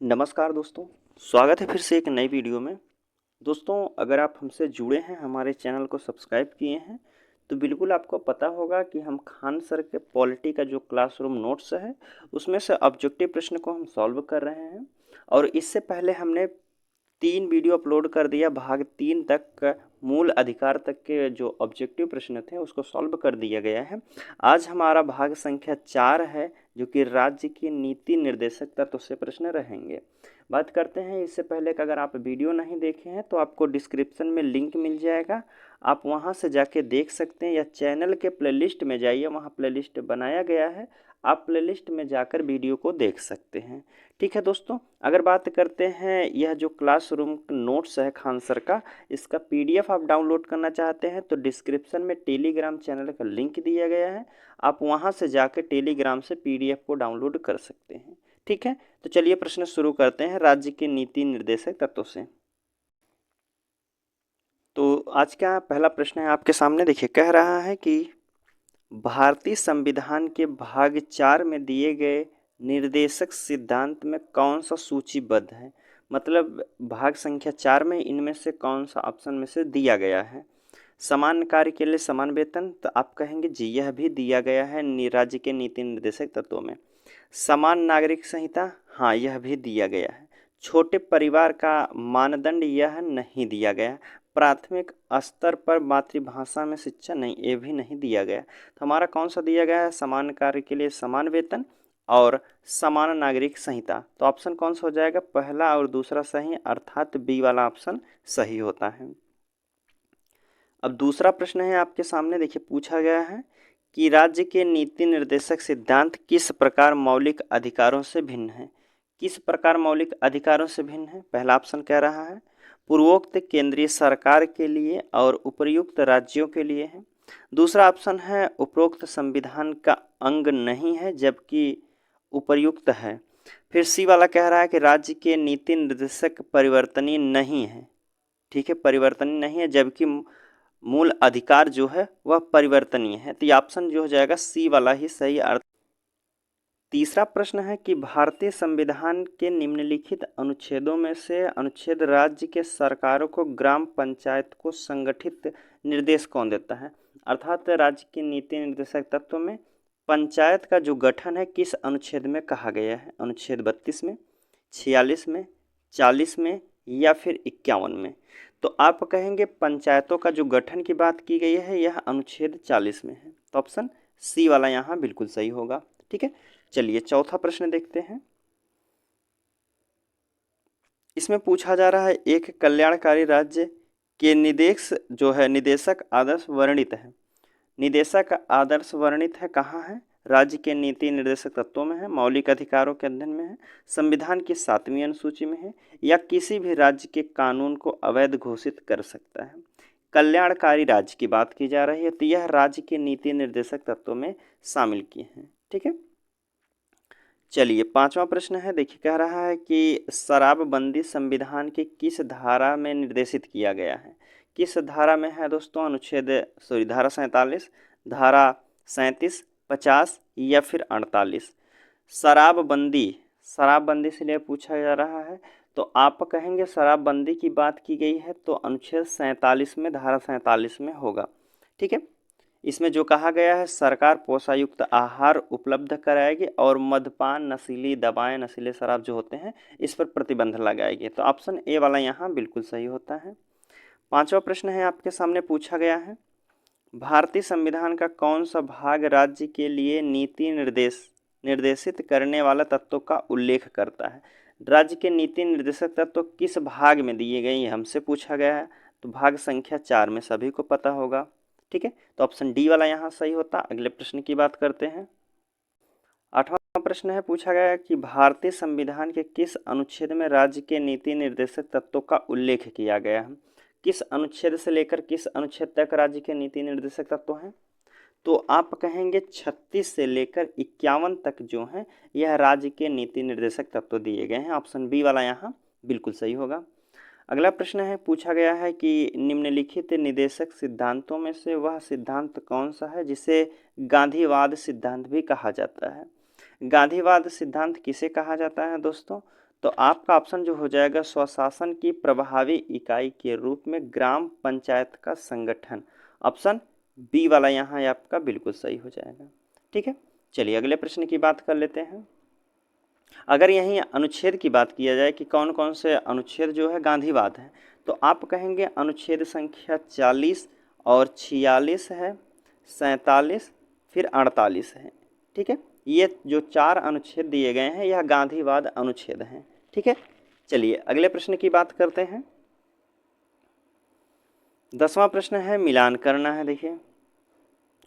नमस्कार दोस्तों, स्वागत है फिर से एक नई वीडियो में। दोस्तों, अगर आप हमसे जुड़े हैं, हमारे चैनल को सब्सक्राइब किए हैं, तो बिल्कुल आपको पता होगा कि हम खान सर के पॉलिटी का जो क्लासरूम नोट्स है, उसमें से ऑब्जेक्टिव प्रश्न को हम सॉल्व कर रहे हैं। और इससे पहले हमने 3 वीडियो अपलोड कर दिया। भाग 3 तक का मूल अधिकार तक के जो ऑब्जेक्टिव प्रश्न थे उसको सॉल्व कर दिया गया है। आज हमारा भाग संख्या 4 है, जो कि राज्य की नीति निर्देशक तत्व से प्रश्न रहेंगे। बात करते हैं इससे पहले कि अगर आप वीडियो नहीं देखे हैं तो आपको डिस्क्रिप्शन में लिंक मिल जाएगा, आप वहां से जाके देख सकते हैं, या चैनल के प्लेलिस्ट में जाइए, वहां प्लेलिस्ट बनाया गया है, आप प्लेलिस्ट में जाकर वीडियो को देख सकते हैं। ठीक है दोस्तों, अगर बात करते हैं यह जो क्लासरूम नोट्स है खान सर का, इसका पीडीएफ आप डाउनलोड करना चाहते हैं तो डिस्क्रिप्शन में टेलीग्राम चैनल का लिंक दिया गया है, आप वहां से जाकर टेलीग्राम से पीडीएफ को डाउनलोड कर सकते हैं। ठीक है, तो चलिए प्रश्न शुरू करते हैं राज्य के नीति निर्देशक तत्वों से। तो आज का पहला प्रश्न है आपके सामने, देखिए कह रहा है कि भारतीय संविधान के भाग 4 में दिए गए निर्देशक सिद्धांत में कौन सा सूचीबद्ध है। मतलब भाग संख्या 4 में इनमें से कौन सा ऑप्शन में से दिया गया है। समान कार्य के लिए समान वेतन, तो आप कहेंगे जी यह भी दिया गया है राज्य के नीति निर्देशक तत्वों में। समान नागरिक संहिता, हाँ यह भी दिया गया है। छोटे परिवार का मानदंड, यह नहीं दिया गया। प्राथमिक स्तर पर मातृभाषा में शिक्षा, नहीं ये भी नहीं दिया गया। तो हमारा कौन सा दिया गया है, समान कार्य के लिए समान वेतन और समान नागरिक संहिता। तो ऑप्शन कौन सा हो जाएगा, पहला और दूसरा सही, अर्थात बी वाला ऑप्शन सही होता है। अब दूसरा प्रश्न है आपके सामने, देखिए पूछा गया है कि राज्य के नीति निर्देशक सिद्धांत किस प्रकार मौलिक अधिकारों से भिन्न है। किस प्रकार मौलिक अधिकारों से भिन्न है, पहला ऑप्शन कह रहा है पूर्वोक्त केंद्रीय सरकार के लिए और उपर्युक्त राज्यों के लिए है। दूसरा ऑप्शन है उपरोक्त संविधान का अंग नहीं है जबकि उपर्युक्त है। फिर सी वाला कह रहा है कि राज्य के नीति निर्देशक परिवर्तनीय नहीं है। ठीक है, परिवर्तनीय नहीं है जबकि मूल अधिकार जो है वह परिवर्तनीय है। तो ये ऑप्शन जो हो जाएगा सी वाला ही सही अर्थ। तीसरा प्रश्न है कि भारतीय संविधान के निम्नलिखित अनुच्छेदों में से अनुच्छेद राज्य के सरकारों को ग्राम पंचायत को संगठित निर्देश कौन देता है। अर्थात राज्य की नीति निर्देशक तत्व में पंचायत का जो गठन है किस अनुच्छेद में कहा गया है, अनुच्छेद 32 में, 46 में, 40 में या फिर 51 में। तो आप कहेंगे पंचायतों का जो गठन की बात की गई है यह अनुच्छेद 40 में है, तो ऑप्शन सी वाला यहाँ बिल्कुल सही होगा। ठीक है, चलिए चौथा प्रश्न देखते हैं। इसमें पूछा जा रहा है एक कल्याणकारी राज्य के निदेशक आदर्श वर्णित है। निदेशक आदर्श वर्णित है कहाँ है, राज्य के नीति निर्देशक तत्वों में है, मौलिक अधिकारों के अध्ययन में है, संविधान की 7वीं अनुसूची में है, या किसी भी राज्य के कानून को अवैध घोषित कर सकता है। कल्याणकारी राज्य की बात की जा रही है, तो यह राज्य के नीति निर्देशक तत्वों में शामिल किए हैं। ठीक है, चलिए पांचवा प्रश्न है, देखिए कह रहा है कि शराबबंदी संविधान की किस धारा में निर्देशित किया गया है। किस धारा में है दोस्तों, धारा 47, धारा 37, 50 या फिर 48। शराबबंदी, शराबबंदी से लिए पूछा जा रहा है, तो आप कहेंगे शराबबंदी की बात की गई है तो अनुच्छेद 47 में, धारा 47 में होगा। ठीक है, इसमें जो कहा गया है सरकार पोषायुक्त आहार उपलब्ध कराएगी और मद्यपान, नशीली दवाएं, नशीले शराब जो होते हैं इस पर प्रतिबंध लगाएगी। तो ऑप्शन ए वाला यहाँ बिल्कुल सही होता है। पांचवा प्रश्न है आपके सामने, पूछा गया है भारतीय संविधान का कौन सा भाग राज्य के लिए नीति निर्देशित करने वाला तत्वों का उल्लेख करता है। राज्य के नीति निर्देशक तत्व किस भाग में दिए गए, हमसे पूछा गया है, तो भाग संख्या 4 में, सभी को पता होगा। ठीक है, तो ऑप्शन डी वाला यहाँ सही होता। अगले प्रश्न की बात करते हैं। 8वां प्रश्न है, पूछा गया है कि भारतीय संविधान के किस अनुच्छेद में राज्य के नीति निर्देशक तत्वों का उल्लेख किया गया है। किस अनुच्छेद से लेकर किस अनुच्छेद तक राज्य के नीति निर्देशक तत्व हैं, तो आप कहेंगे 36 से लेकर 51 तक जो है यह राज्य के नीति निर्देशक तत्व दिए गए हैं। ऑप्शन बी वाला यहाँ बिल्कुल सही होगा। अगला प्रश्न है, पूछा गया है कि निम्नलिखित निदेशक सिद्धांतों में से वह सिद्धांत कौन सा है जिसे गांधीवाद सिद्धांत भी कहा जाता है। गांधीवाद सिद्धांत किसे कहा जाता है दोस्तों, तो आपका ऑप्शन जो हो जाएगा स्वशासन की प्रभावी इकाई के रूप में ग्राम पंचायत का संगठन। ऑप्शन बी वाला यहाँ आपका बिल्कुल सही हो जाएगा। ठीक है, चलिए अगले प्रश्न की बात कर लेते हैं। अगर यहीं अनुच्छेद की बात किया जाए कि कौन कौन से अनुच्छेद जो है गांधीवाद है, तो आप कहेंगे अनुच्छेद संख्या 40 और 46 है, 47 फिर 48 है। ठीक है, ये जो 4 अनुच्छेद दिए गए हैं यह गांधीवाद अनुच्छेद हैं। ठीक है, चलिए अगले प्रश्न की बात करते हैं। 10वां प्रश्न है मिलान करना है। देखिए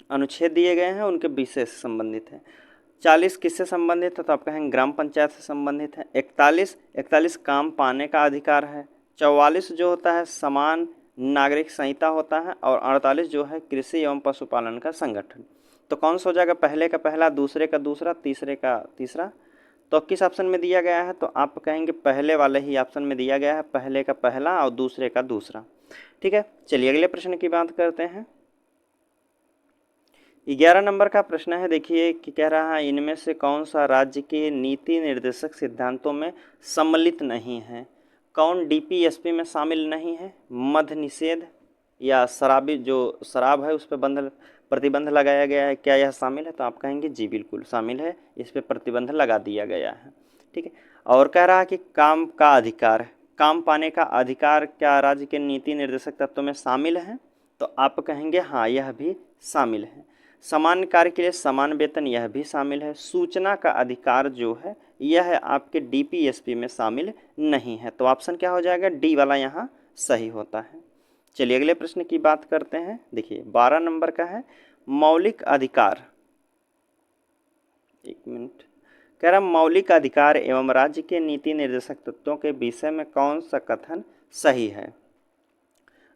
अनुच्छेद दिए गए हैं उनके विषय से संबंधित है। 40 किससे संबंधित है, तो आप कहेंगे ग्राम पंचायत से संबंधित है। 41 काम पाने का अधिकार है। 44 जो होता है समान नागरिक संहिता होता है। और 48 जो है कृषि एवं पशुपालन का संगठन। तो कौन सा हो जाएगा, पहले का पहला, दूसरे का दूसरा, तीसरे का तीसरा। तो किस ऑप्शन में दिया गया है, तो आप कहेंगे पहले वाले ही ऑप्शन में दिया गया है, पहले का पहला और दूसरे का दूसरा। ठीक है, चलिए अगले प्रश्न की बात करते हैं। 11 नंबर का प्रश्न है। देखिए कि कह रहा है इनमें से कौन सा राज्य के नीति निर्देशक सिद्धांतों में सम्मिलित नहीं है। कौन डीपीएसपी में शामिल नहीं है, मद्य निषेध या शराबी जो शराब है उस पर प्रतिबंध लगाया गया है, क्या यह शामिल है, तो आप कहेंगे जी बिल्कुल शामिल है, इस पर प्रतिबंध लगा दिया गया है। ठीक है, और कह रहा है कि काम का अधिकार, काम पाने का अधिकार क्या राज्य के नीति निर्देशक तत्वों में शामिल है, तो आप कहेंगे हाँ यह भी शामिल है। समान कार्य के लिए समान वेतन यह भी शामिल है। सूचना का अधिकार जो है यह आपके डीपीएसपी में शामिल नहीं है। तो ऑप्शन क्या हो जाएगा, डी वाला यहाँ सही होता है। चलिए अगले प्रश्न की बात करते हैं। देखिए 12 नंबर का है मौलिक अधिकार। एक मिनट, कह रहा मौलिक अधिकार एवं राज्य के नीति निर्देशक तत्वों के विषय में कौन सा कथन सही है।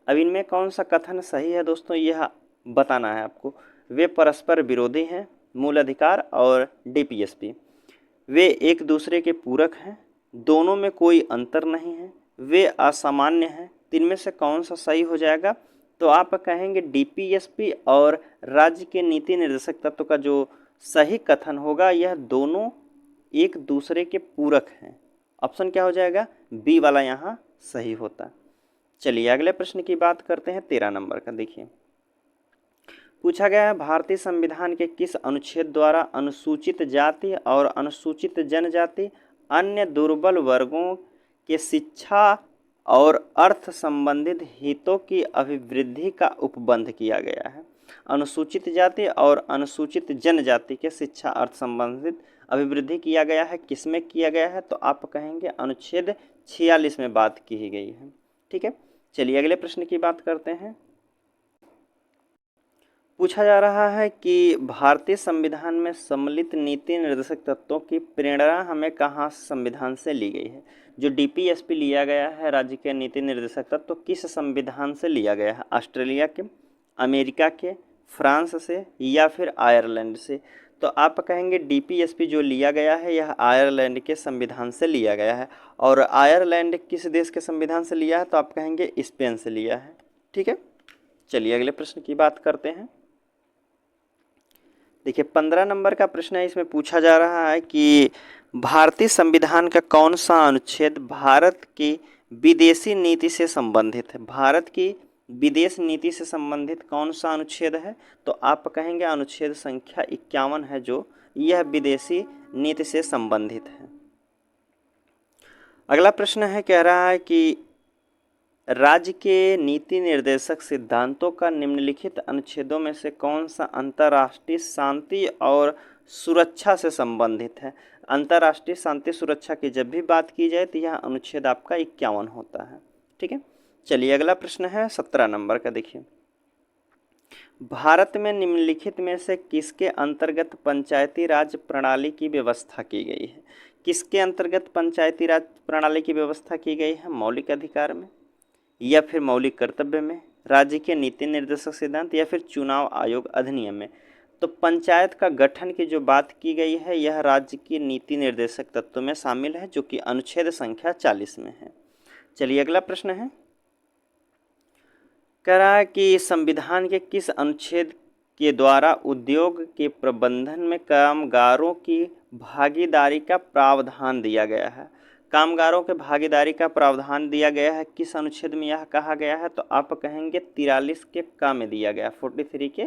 अब इनमें कौन सा कथन सही है दोस्तों, यह बताना है आपको। वे परस्पर विरोधी हैं, मूल अधिकार और डीपीएसपी। वे एक दूसरे के पूरक हैं, दोनों में कोई अंतर नहीं है, वे असामान्य हैं। तीन में से कौन सा सही हो जाएगा, तो आप कहेंगे डीपीएसपी और राज्य के नीति निर्देशक तत्व का जो सही कथन होगा यह दोनों एक दूसरे के पूरक हैं। ऑप्शन क्या हो जाएगा, बी वाला यहाँ सही होता। चलिए अगले प्रश्न की बात करते हैं 13 नंबर का। देखिए पूछा गया है भारतीय संविधान के किस अनुच्छेद द्वारा अनुसूचित जाति और अनुसूचित जनजाति अन्य दुर्बल वर्गों के शिक्षा और अर्थ संबंधित हितों की अभिवृद्धि का उपबंध किया गया है। अनुसूचित जाति और अनुसूचित जनजाति के शिक्षा अर्थ संबंधित अभिवृद्धि किया गया है, किसमें किया गया है, तो आप कहेंगे अनुच्छेद 46 में बात की गई है। ठीक है, चलिए अगले प्रश्न की बात करते हैं। पूछा जा रहा है कि भारतीय संविधान में सम्मिलित नीति निर्देशक तत्वों की प्रेरणा हमें कहाँ संविधान से ली गई है। जो डीपीएसपी लिया गया है राज्य के नीति निर्देशक तत्व किस संविधान से लिया गया है, ऑस्ट्रेलिया के, अमेरिका के, फ्रांस से या फिर आयरलैंड से। तो आप कहेंगे डीपीएसपी जो लिया गया है यह आयरलैंड के संविधान से लिया गया है। और आयरलैंड किस देश के संविधान से लिया है, तो आप कहेंगे स्पेन से लिया है। ठीक है, चलिए अगले प्रश्न की बात करते हैं। देखिए 15 नंबर का प्रश्न है। इसमें पूछा जा रहा है कि भारतीय संविधान का कौन सा अनुच्छेद भारत की विदेशी नीति से संबंधित है। भारत की विदेश नीति से संबंधित कौन सा अनुच्छेद है, तो आप कहेंगे अनुच्छेद संख्या 51 है जो यह विदेशी नीति से संबंधित है। अगला प्रश्न है, कह रहा है कि राज्य के नीति निर्देशक सिद्धांतों का निम्नलिखित अनुच्छेदों में से कौन सा अंतर्राष्ट्रीय शांति और सुरक्षा से संबंधित है। अंतर्राष्ट्रीय शांति सुरक्षा की जब भी बात की जाए तो यह अनुच्छेद आपका 51 होता है। ठीक है, चलिए अगला प्रश्न है 17 नंबर का। देखिए भारत में निम्नलिखित में से किसके अंतर्गत पंचायती राज प्रणाली की व्यवस्था की गई है। किसके अंतर्गत पंचायती राज प्रणाली की व्यवस्था की गई है, मौलिक अधिकार में या फिर मौलिक कर्तव्य में, राज्य के नीति निर्देशक सिद्धांत या फिर चुनाव आयोग अधिनियम में। तो पंचायत का गठन की जो बात की गई है यह राज्य की नीति निर्देशक तत्व में शामिल है जो कि अनुच्छेद संख्या 40 में है। चलिए अगला प्रश्न है, कह रहा है कि संविधान के किस अनुच्छेद के द्वारा उद्योग के प्रबंधन में कामगारों की भागीदारी का प्रावधान दिया गया है। कामगारों के भागीदारी का प्रावधान दिया गया है किस अनुच्छेद में यह कहा गया है, तो आप कहेंगे 43 के क में दिया गया, 43 के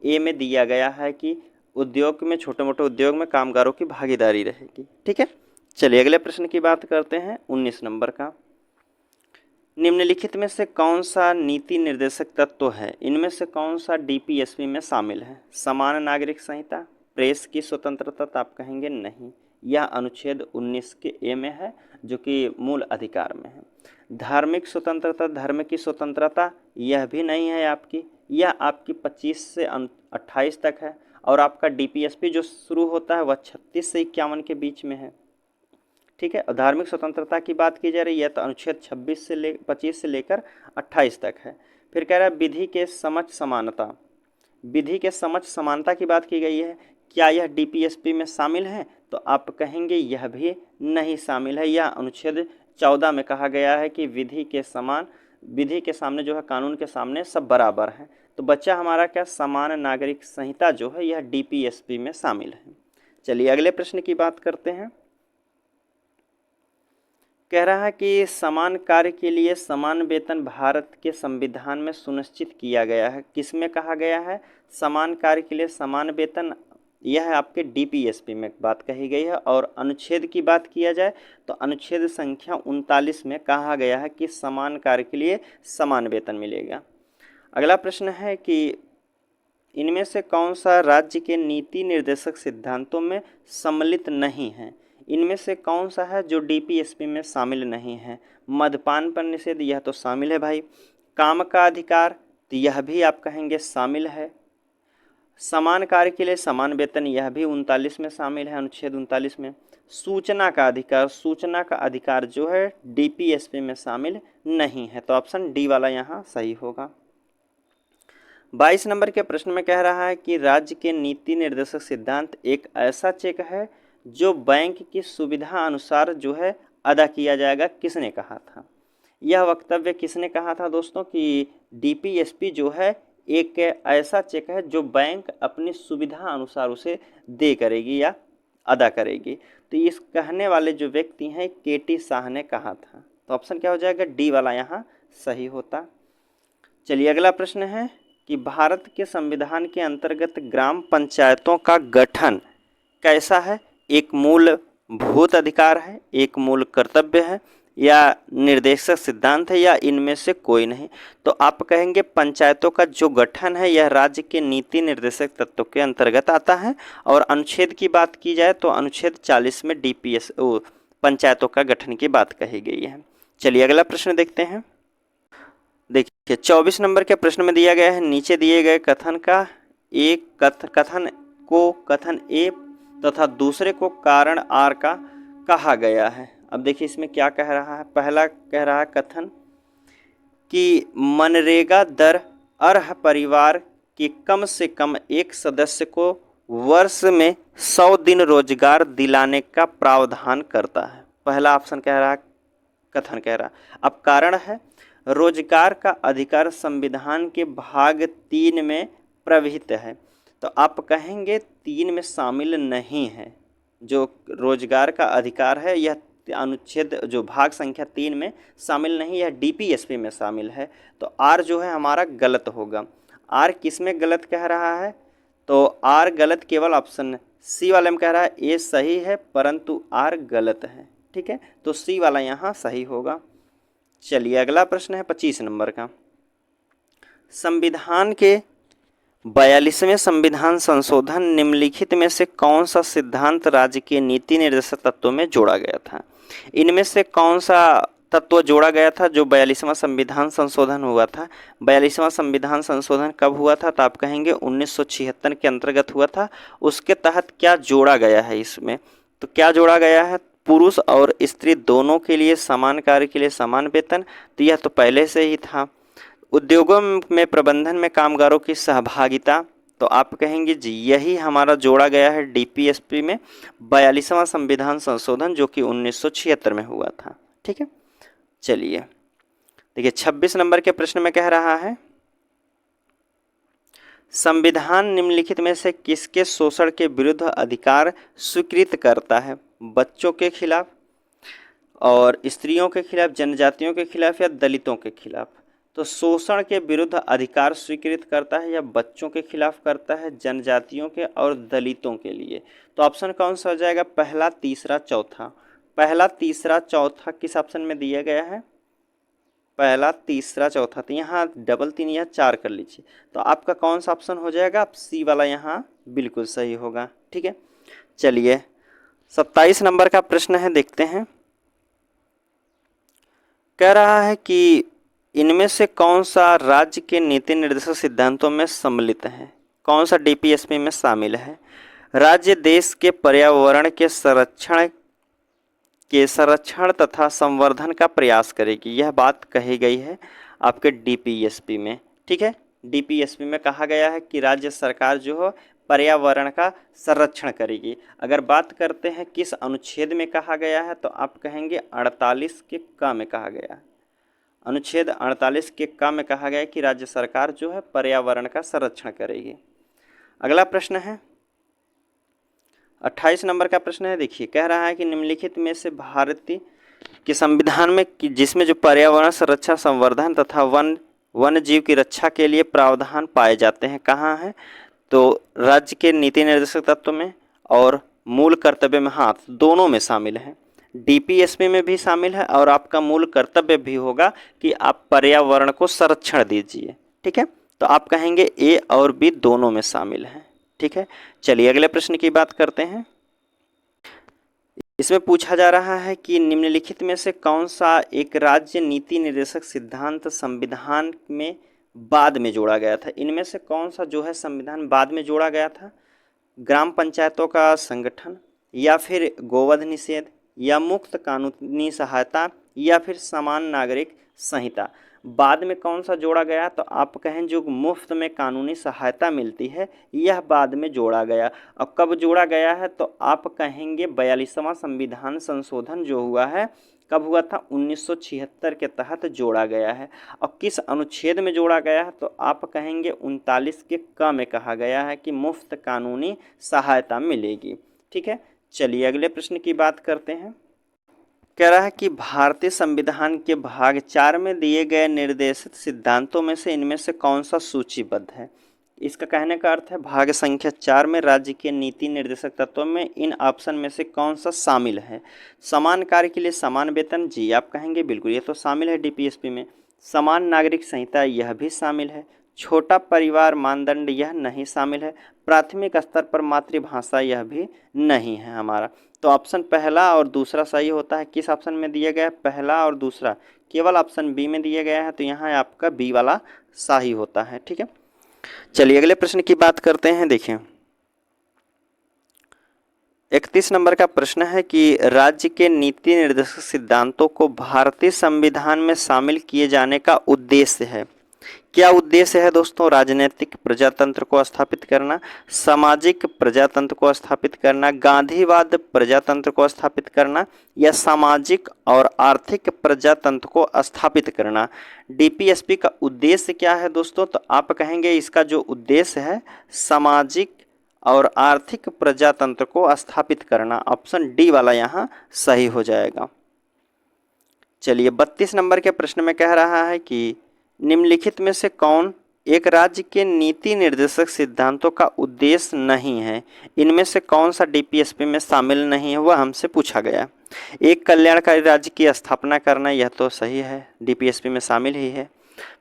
ए में दिया गया है कि उद्योग में, छोटे मोटे उद्योग में कामगारों की भागीदारी रहेगी। ठीक है, चलिए अगले प्रश्न की बात करते हैं 19 नंबर का। निम्नलिखित में से कौन सा नीति निर्देशक तत्व है, इनमें से कौन सा डीपीएसपी में शामिल है? समान नागरिक संहिता, प्रेस की स्वतंत्रता, तो आप कहेंगे नहीं, यह अनुच्छेद 19 के ए में है जो कि मूल अधिकार में है। धार्मिक स्वतंत्रता, धर्म की स्वतंत्रता, यह भी नहीं है आपकी, यह आपकी 25 से 28 तक है, और आपका डीपीएसपी जो शुरू होता है वह 36 से 51 के बीच में है। ठीक है, और धार्मिक स्वतंत्रता की बात की जा रही है तो अनुच्छेद 25 से लेकर 28 तक है। फिर कह रहा है विधि के समक्ष समानता, विधि के समक्ष समानता की बात की गई है, क्या यह डीपीएसपी में शामिल है? तो आप कहेंगे यह भी नहीं शामिल है, यह अनुच्छेद 14 में कहा गया है कि विधि के सामने जो है, कानून के सामने सब बराबर हैं। तो बच्चा हमारा क्या, समान नागरिक संहिता जो है यह डीपीएसपी में शामिल है। चलिए अगले प्रश्न की बात करते हैं। कह रहा है कि समान कार्य के लिए समान वेतन भारत के संविधान में सुनिश्चित किया गया है, किसमें कहा गया है? समान कार्य के लिए समान वेतन, यह आपके डीपीएसपी में बात कही गई है। और अनुच्छेद की बात किया जाए तो अनुच्छेद संख्या 39 में कहा गया है कि समान कार्य के लिए समान वेतन मिलेगा। अगला प्रश्न है कि इनमें से कौन सा राज्य के नीति निर्देशक सिद्धांतों में सम्मिलित नहीं है? इनमें से कौन सा है जो डीपीएसपी में शामिल नहीं है? मद्यपान पर निषेध, यह तो शामिल है भाई। काम का अधिकार, तो यह भी आप कहेंगे शामिल है। समान कार्य के लिए समान वेतन, यह भी 39 में शामिल है, अनुच्छेद 39 में। सूचना का अधिकार, सूचना का अधिकार जो है डीपीएसपी में शामिल नहीं है, तो ऑप्शन डी वाला यहाँ सही होगा। 22 नंबर के प्रश्न में कह रहा है कि राज्य के नीति निर्देशक सिद्धांत एक ऐसा चेक है जो बैंक की सुविधा अनुसार जो है अदा किया जाएगा, किसने कहा था? यह वक्तव्य किसने कहा था दोस्तों कि डीपीएसपी जो है एक ऐसा चेक है जो बैंक अपनी सुविधा अनुसार उसे दे करेगी या अदा करेगी। तो इस कहने वाले जो व्यक्ति हैं केटी शाह ने कहा था, तो ऑप्शन क्या हो जाएगा? डी वाला यहाँ सही होता। चलिए अगला प्रश्न है कि भारत के संविधान के अंतर्गत ग्राम पंचायतों का गठन कैसा है? एक मूलभूत अधिकार है, एक मूल कर्तव्य है, या निर्देशक सिद्धांत है, या इनमें से कोई नहीं? तो आप कहेंगे पंचायतों का जो गठन है यह राज्य के नीति निर्देशक तत्वों के अंतर्गत आता है। और अनुच्छेद की बात की जाए तो अनुच्छेद 40 में पंचायतों का गठन की बात कही गई है। चलिए अगला प्रश्न देखते हैं। देखिए 24 नंबर के प्रश्न में दिया गया है, नीचे दिए गए कथन का एक कथन को कथन ए तथा दूसरे को कारण आर का कहा गया है। अब देखिए इसमें क्या कह रहा है। पहला कह रहा है कथन कि मनरेगा दर अर्ह परिवार के कम से कम एक सदस्य को वर्ष में 100 दिन रोजगार दिलाने का प्रावधान करता है। पहला ऑप्शन कह रहा है, कथन कह रहा है। अब कारण है रोजगार का अधिकार संविधान के भाग 3 में प्रविहित है, तो आप कहेंगे 3 में शामिल नहीं है। जो रोजगार का अधिकार है यह अनुच्छेद जो भाग संख्या 3 में शामिल नहीं, यह डीपीएसपी में शामिल है। तो आर जो है हमारा गलत होगा। आर किस में गलत कह रहा है? तो आर गलत केवल ऑप्शन सी वाले में कह रहा है। ए सही है परंतु आर गलत है। ठीक है, तो सी वाला यहाँ सही होगा। चलिए अगला प्रश्न है 25 नंबर का। संविधान के 42वें संविधान संशोधन निम्नलिखित में से कौन सा सिद्धांत राज्य के नीति निर्देशक तत्वों में जोड़ा गया था? इनमें से कौन सा तत्व जोड़ा गया था जो 42वां संविधान संशोधन हुआ था? 42वां संविधान संशोधन कब हुआ था? तो आप कहेंगे 1976 के अंतर्गत हुआ था। उसके तहत क्या जोड़ा गया है इसमें? तो क्या जोड़ा गया है? पुरुष और स्त्री दोनों के लिए समान कार्य के लिए समान वेतन, तो यह तो पहले से ही था। उद्योगों में प्रबंधन में कामगारों की सहभागिता, तो आप कहेंगे जी यही हमारा जोड़ा गया है डीपीएसपी में 42वां संविधान संशोधन जो कि 1976 में हुआ था। ठीक है, चलिए देखिए 26 नंबर के प्रश्न में कह रहा है संविधान निम्नलिखित में से किसके शोषण के विरुद्ध अधिकार स्वीकृत करता है? बच्चों के खिलाफ, और स्त्रियों के खिलाफ, जनजातियों के खिलाफ या दलितों के खिलाफ। तो शोषण के विरुद्ध अधिकार स्वीकृत करता है या बच्चों के खिलाफ करता है, जनजातियों के और दलितों के लिए। तो ऑप्शन कौन सा हो जाएगा? पहला, तीसरा, चौथा। पहला, तीसरा, चौथा किस ऑप्शन में दिया गया है? पहला, तीसरा, चौथा। तो यहाँ डबल 3 या 4 कर लीजिए। तो आपका कौन सा ऑप्शन हो जाएगा? आप सी वाला यहाँ बिल्कुल सही होगा। ठीक है, चलिए 27 नंबर का प्रश्न है, देखते हैं। कह रहा है कि इनमें से कौन सा राज्य के नीति निर्देशक सिद्धांतों में सम्मिलित है? कौन सा डीपीएसपी में शामिल है? राज्य देश के पर्यावरण के संरक्षण तथा संवर्धन का प्रयास करेगी, यह बात कही गई है आपके डीपीएसपी में। ठीक है, डीपीएसपी में कहा गया है कि राज्य सरकार जो है पर्यावरण का संरक्षण करेगी। अगर बात करते हैं किस अनुच्छेद में कहा गया है, तो आप कहेंगे 48 के क में कहा गया है। अनुच्छेद 48 के क में कहा गया है कि राज्य सरकार जो है पर्यावरण का संरक्षण करेगी। अगला प्रश्न है 28 नंबर का प्रश्न है, देखिए। कह रहा है कि निम्नलिखित में से भारतीय के संविधान में जिसमें जो पर्यावरण संरक्षण, संवर्धन तथा वन्य जीव की रक्षा के लिए प्रावधान पाए जाते हैं, कहाँ है? तो राज्य के नीति निर्देशक तत्व में और मूल कर्तव्य में, हाँ, दोनों में शामिल है। डीपीएसपी में भी शामिल है और आपका मूल कर्तव्य भी होगा कि आप पर्यावरण को संरक्षण दीजिए। ठीक है, तो आप कहेंगे ए और बी दोनों में शामिल है। ठीक है, चलिए अगले प्रश्न की बात करते हैं। इसमें पूछा जा रहा है कि निम्नलिखित में से कौन सा एक राज्य नीति निर्देशक सिद्धांत संविधान में बाद में जोड़ा गया था? इनमें से कौन सा जो है संविधान बाद में जोड़ा गया था? ग्राम पंचायतों का संगठन, या फिर गोवध निषेध, या मुफ्त कानूनी सहायता, या फिर समान नागरिक संहिता। बाद में कौन सा जोड़ा गया? तो आप कहें जो मुफ्त में कानूनी सहायता मिलती है, यह बाद में जोड़ा गया। और कब जोड़ा गया है? तो आप कहेंगे 42वां संविधान संशोधन जो हुआ है, कब हुआ था? 1976 के तहत जोड़ा गया है। और किस अनुच्छेद में जोड़ा गया है? तो आप कहेंगे 39 के क में कहा गया है कि मुफ्त कानूनी सहायता मिलेगी। ठीक है, चलिए अगले प्रश्न की बात करते हैं। कह रहा है कि भारतीय संविधान के भाग 4 में दिए गए निर्देशित सिद्धांतों में से इनमें से कौन सा सूचीबद्ध है? इसका कहने का अर्थ है भाग संख्या 4 में राज्य के नीति निर्देशक तत्वों में इन ऑप्शन में से कौन सा शामिल है? समान कार्य के लिए समान वेतन, जी आप कहेंगे बिल्कुल ये तो शामिल है डीपीएसपी में। समान नागरिक संहिता, यह भी शामिल है। छोटा परिवार मानदंड, यह नहीं शामिल है। प्राथमिक स्तर पर मातृभाषा, यह भी नहीं है हमारा। तो ऑप्शन पहला और दूसरा सही होता है। किस ऑप्शन में दिया गया है? पहला और दूसरा, केवल ऑप्शन बी में दिया गया है, तो यहाँ आपका बी वाला सही होता है। ठीक है, चलिए अगले प्रश्न की बात करते हैं। देखिए 31 नंबर का प्रश्न है कि राज्य के नीति निर्देशक सिद्धांतों को भारतीय संविधान में शामिल किए जाने का उद्देश्य है। क्या उद्देश्य है दोस्तों? राजनीतिक प्रजातंत्र को स्थापित करना, सामाजिक प्रजातंत्र को स्थापित करना, गांधीवाद प्रजातंत्र को स्थापित करना, या सामाजिक और आर्थिक प्रजातंत्र को स्थापित करना। डीपीएसपी का उद्देश्य क्या है दोस्तों? तो आप कहेंगे इसका जो उद्देश्य है सामाजिक और आर्थिक प्रजातंत्र को स्थापित करना। ऑप्शन डी वाला यहाँ सही हो जाएगा। चलिए 32 नंबर के प्रश्न में कह रहा है कि निम्नलिखित में से कौन एक राज्य के नीति निर्देशक सिद्धांतों का उद्देश्य नहीं है? इनमें से कौन सा डीपीएसपी में शामिल नहीं है, वह हमसे पूछा गया। एक कल्याणकारी राज्य की स्थापना करना, यह तो सही है, डीपीएसपी में शामिल ही है।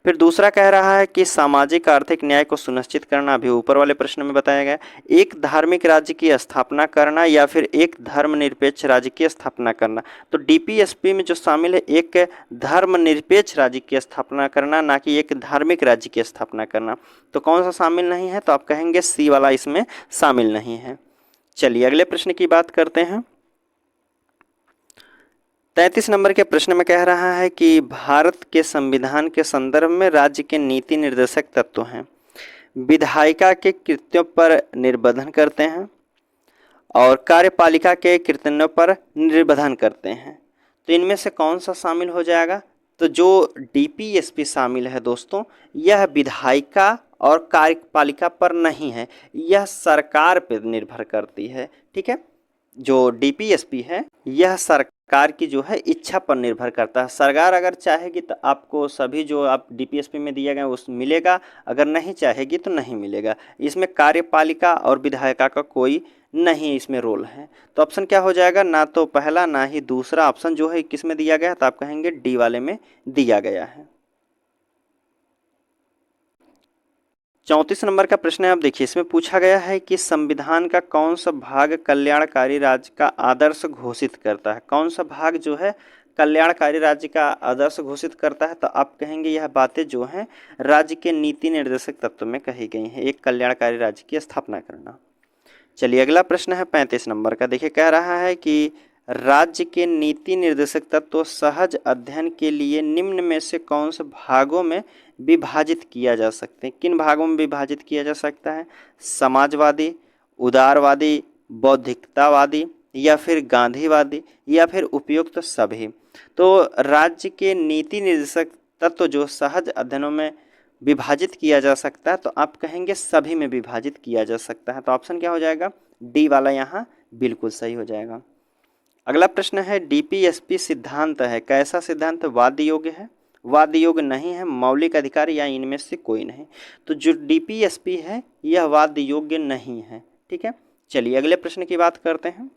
फिर दूसरा कह रहा है कि सामाजिक आर्थिक न्याय को सुनिश्चित करना, अभी ऊपर वाले प्रश्न में बताया गया। एक धार्मिक राज्य की स्थापना करना, या फिर एक धर्मनिरपेक्ष राज्य की स्थापना करना। तो डीपीएसपी में जो शामिल है एक धर्मनिरपेक्ष राज्य की स्थापना करना, ना कि एक धार्मिक राज्य की स्थापना करना। तो कौन सा शामिल नहीं है? तो आप कहेंगे सी वाला इसमें शामिल नहीं है। चलिए अगले प्रश्न की बात करते हैं। 33 नंबर के प्रश्न में कह रहा है कि भारत के संविधान के संदर्भ में राज्य के नीति निर्देशक तत्व हैं, विधायिका के कृत्यों पर निर्बंधन करते हैं और कार्यपालिका के कृत्यों पर निर्बंधन करते हैं। तो इनमें से कौन सा शामिल हो जाएगा? तो जो डीपीएसपी शामिल है दोस्तों, यह विधायिका और कार्यपालिका पर नहीं है, यह सरकार पर निर्भर करती है। ठीक है, जो डीपीएसपी है यह सरकार सरकार की जो है इच्छा पर निर्भर करता है। सरकार अगर चाहेगी तो आपको सभी जो आप डीपीएसपी में दिया गया उस मिलेगा, अगर नहीं चाहेगी तो नहीं मिलेगा। इसमें कार्यपालिका और विधायिका का कोई नहीं इसमें रोल है। तो ऑप्शन क्या हो जाएगा, ना तो पहला ना ही दूसरा ऑप्शन जो है किस में दिया गया है, तो आप कहेंगे डी वाले में दिया गया है। 34 नंबर का प्रश्न है, आप देखिए इसमें पूछा गया है कि संविधान का कौन सा भाग कल्याणकारी राज्य का आदर्श घोषित करता है। कौन सा भाग जो है कल्याणकारी राज्य का आदर्श घोषित करता है, तो आप कहेंगे यह बातें जो हैं राज्य के नीति निर्देशक तत्व में कही गई हैं, एक कल्याणकारी राज्य की स्थापना करना। चलिए अगला प्रश्न है 35 नंबर का, देखिए कह रहा है कि राज्य के नीति निर्देशक तत्व सहज अध्ययन के लिए निम्न में से कौन से भागों में विभाजित किया जा सकते हैं। किन भागों में विभाजित किया जा सकता है, समाजवादी, उदारवादी, बौद्धिकतावादी या फिर गांधीवादी या फिर उपयुक्त सभी। तो राज्य के नीति निर्देशक तत्व जो सहज अध्ययनों में विभाजित किया जा सकता है, तो आप कहेंगे सभी में विभाजित किया जा सकता है। तो ऑप्शन क्या हो जाएगा, डी वाला यहाँ बिल्कुल सही हो जाएगा। अगला प्रश्न है डीपीएसपी सिद्धांत है, कैसा सिद्धांत, वाद योग्य है, वाद योग्य नहीं है, मौलिक अधिकार या इनमें से कोई नहीं। तो जो डीपीएसपी है यह वाद योग्य नहीं है। ठीक है, चलिए अगले प्रश्न की बात करते हैं।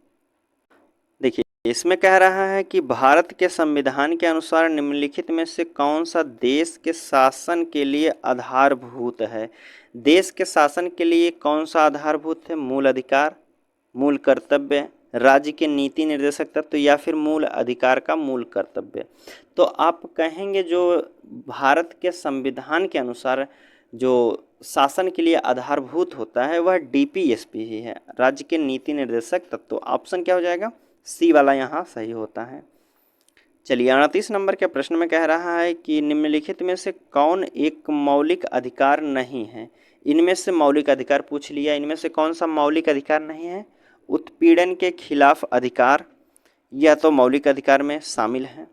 देखिए इसमें कह रहा है कि भारत के संविधान के अनुसार निम्नलिखित में से कौन सा देश के शासन के लिए आधारभूत है। देश के शासन के लिए कौन सा आधारभूत है, मूल अधिकार, मूल कर्तव्य, राज्य के नीति निर्देशक तत्व या फिर मूल अधिकार का मूल कर्तव्य। तो आप कहेंगे जो भारत के संविधान के अनुसार जो शासन के लिए आधारभूत होता है वह डीपीएसपी ही है, राज्य के नीति निर्देशक तत्व। ऑप्शन क्या हो जाएगा, सी वाला यहाँ सही होता है। चलिए 38 नंबर के प्रश्न में कह रहा है कि निम्नलिखित में से कौन एक मौलिक अधिकार नहीं है। इनमें से मौलिक अधिकार पूछ लिया, इनमें से कौन सा मौलिक अधिकार नहीं है, उत्पीड़न के खिलाफ अधिकार, यह तो मौलिक अधिकार में शामिल है।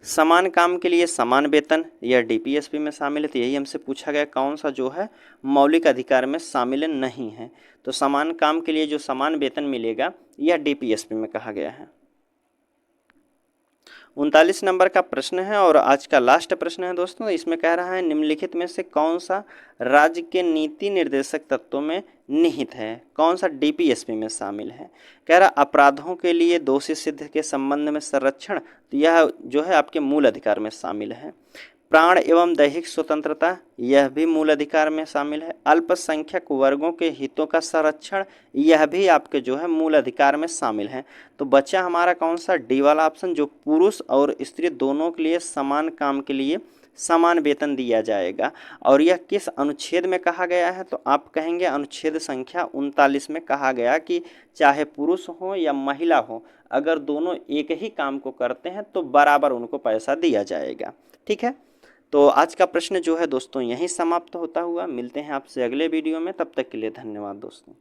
समान काम के लिए समान वेतन, यह डीपीएसपी में शामिल है। तो यही हमसे पूछा गया कौन सा जो है मौलिक अधिकार में शामिल नहीं है। तो समान काम के लिए जो समान वेतन मिलेगा यह डीपीएसपी में कहा गया है। 39 नंबर का प्रश्न है और आज का लास्ट प्रश्न है दोस्तों। इसमें कह रहा है निम्नलिखित में से कौन सा राज्य के नीति निर्देशक तत्वों में निहित है, कौन सा डीपीएसपी में शामिल है। कह रहा अपराधों के लिए दोषी सिद्ध के संबंध में संरक्षण, तो यह जो है आपके मूल अधिकार में शामिल है। प्राण एवं दैहिक स्वतंत्रता, यह भी मूल अधिकार में शामिल है। अल्पसंख्यक वर्गों के हितों का संरक्षण, यह भी आपके जो है मूल अधिकार में शामिल है। तो बच्चा हमारा कौन सा, डी वाला ऑप्शन, जो पुरुष और स्त्री दोनों के लिए समान काम के लिए समान वेतन दिया जाएगा। और यह किस अनुच्छेद में कहा गया है, तो आप कहेंगे अनुच्छेद संख्या 39 में कहा गया कि चाहे पुरुष हो या महिला हो, अगर दोनों एक ही काम को करते हैं तो बराबर उनको पैसा दिया जाएगा। ठीक है, तो आज का प्रश्न जो है दोस्तों यहीं समाप्त होता हुआ। मिलते हैं आपसे अगले वीडियो में, तब तक के लिए धन्यवाद दोस्तों।